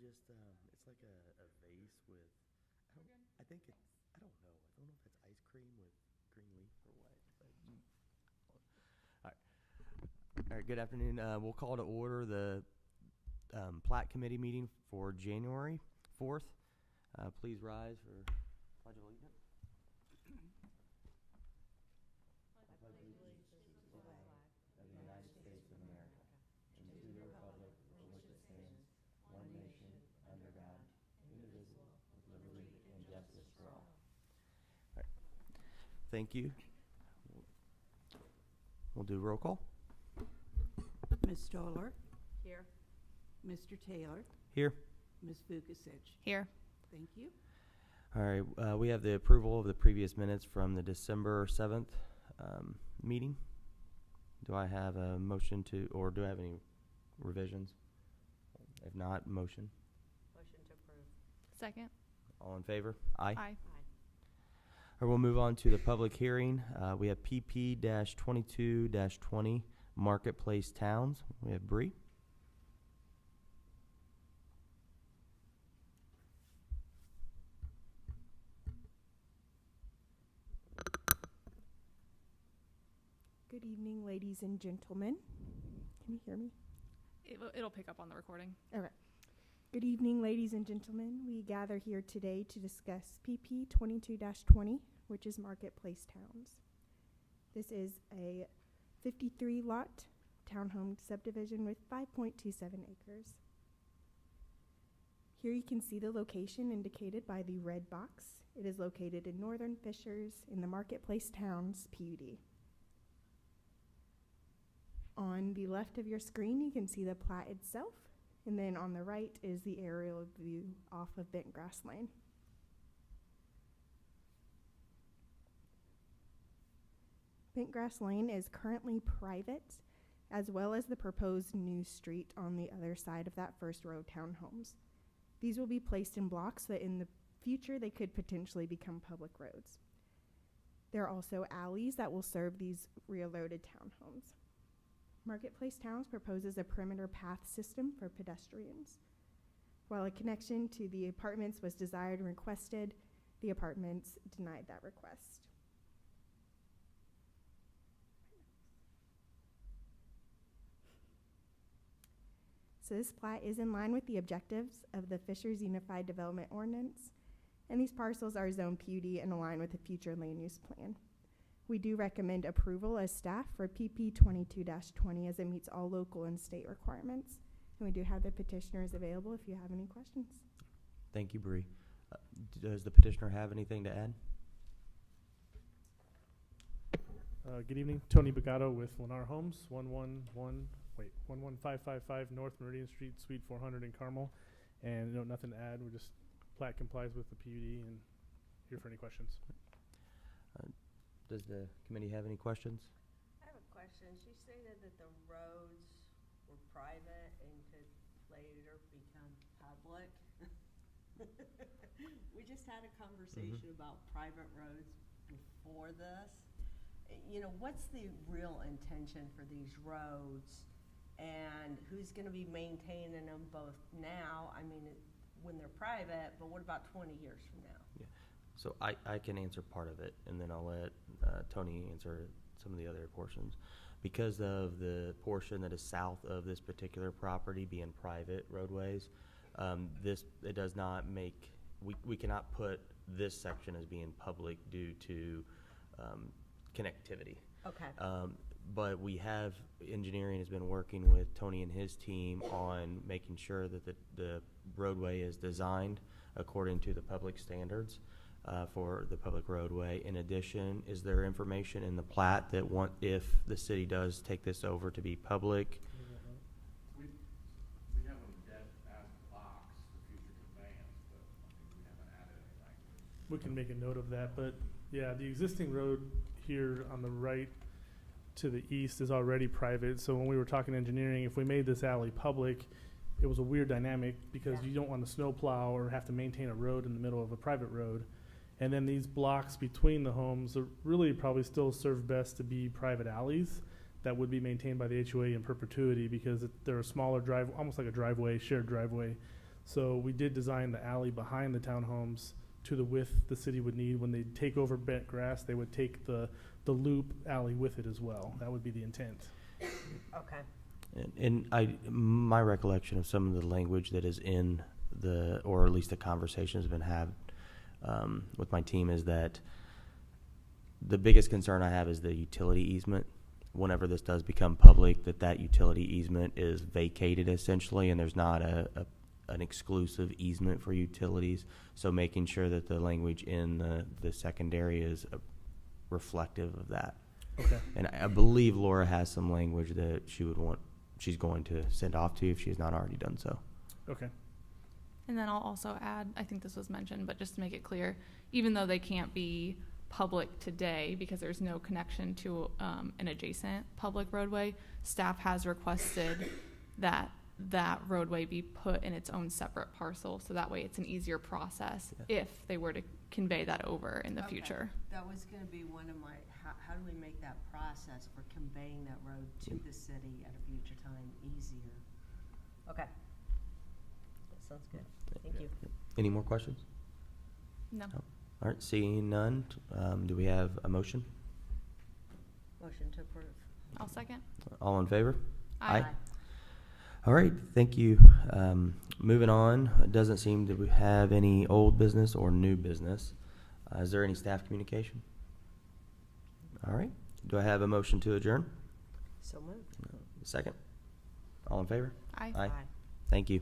just, it's like a vase with, I think it, I don't know. I don't know if it's ice cream with green leaf or what. But all right. All right, good afternoon. We'll call to order the PLAT committee meeting for January 4th. Please rise for Pledge of Allegiance. Of the United States of America, and to the republic for which it stands, one nation, under God, indivisible, with liberty and justice for all. All right. Thank you. We'll do roll call. Ms. Stoller? Here. Mr. Taylor? Here. Ms. Vukasich? Here. Thank you. All right. We have the approval of the previous minutes from the December 7th meeting. Do I have a motion to, or do I have any revisions? If not, motion. Motion to approve. Second. All in favor? Aye. Aye. Or we'll move on to the public hearing. We have PP-22-20 Marketplace Towns. We have Bree. Good evening, ladies and gentlemen. Can you hear me? It'll pick up on the recording. Okay. Good evening, ladies and gentlemen. We gather here today to discuss PP 22-20, which is Marketplace Towns. This is a 53-lot townhome subdivision with 5.27 acres. Here you can see the location indicated by the red box. It is located in Northern Fishers in the Marketplace Towns PUD. On the left of your screen, you can see the plat itself, and then on the right is the aerial view off of Bent Grass Lane. Bent Grass Lane is currently private, as well as the proposed new street on the other side of that first row of townhomes. These will be placed in blocks so that in the future they could potentially become public roads. There are also alleys that will serve these rear-loaded townhomes. Marketplace Towns proposes a perimeter path system for pedestrians. While a connection to the apartments was desired and requested, the apartments denied that request. So this plat is in line with the objectives of the Fishers Unified Development Ordinance, and these parcels are zoned PUD and align with the future land use plan. We do recommend approval as staff for PP 22-20 as it meets all local and state requirements. And we do have the petitioners available if you have any questions. Thank you, Bree. Does the petitioner have anything to add? Good evening, Tony Bagato with Lennar Homes, 11555 North Meridian Street, Suite 400 in Carmel. And nothing to add. We're just plat complies with the PUD and here for any questions. Does the committee have any questions? I have a question. She stated that the roads were private and could later become public. We just had a conversation about private roads before this. You know, what's the real intention for these roads and who's going to be maintaining them both now? I mean, when they're private, but what about 20 years from now? Yeah. So I can answer part of it, and then I'll let Tony answer some of the other portions. Because of the portion that is south of this particular property being private roadways, it does not make, we cannot put this section as being public due to connectivity. Okay. But we have, engineering has been working with Tony and his team on making sure that the roadway is designed according to the public standards for the public roadway. In addition, is there information in the plat that if the city does take this over to be public? We have them dead as blocks for future conveyance, but we haven't added any language. We can make a note of that, but yeah, the existing road here on the right to the east is already private. So when we were talking engineering, if we made this alley public, it was a weird dynamic because you don't want to snow plow or have to maintain a road in the middle of a private road. And then these blocks between the homes are really probably still serve best to be private alleys that would be maintained by the HOA in perpetuity because they're a smaller drive, almost like a driveway, shared driveway. So we did design the alley behind the townhomes to the width the city would need. When they take over bent grass, they would take the loop alley with it as well. That would be the intent. Okay. And my recollection of some of the language that is in or at least the conversation has been had with my team is that the biggest concern I have is the utility easement. Whenever this does become public, that utility easement is vacated essentially, and there's not an exclusive easement for utilities. So making sure that the language in the secondary is reflective of that. Okay. And I believe Laura has some language that she's going to send off to you if she has not already done so. Okay. And then I'll also add, I think this was mentioned, but just to make it clear, even though they can't be public today because there's no connection to an adjacent public roadway, staff has requested that roadway be put in its own separate parcel, so that way it's an easier process if they were to convey that over in the Okay. future. That was gonna be one of my, how do we make that process for conveying that road to the city at a future time easier? Okay. That sounds good. Thank you. Any more questions? No. All right, seeing none, do we have a motion? Motion to approve. I'll second. All in favor? Aye. All right, thank you. Moving on, it doesn't seem that we have any old business or new business. Is there any staff communication? All right, do I have a motion to adjourn? So moved. Second? All in favor? Aye. Aye. Thank you.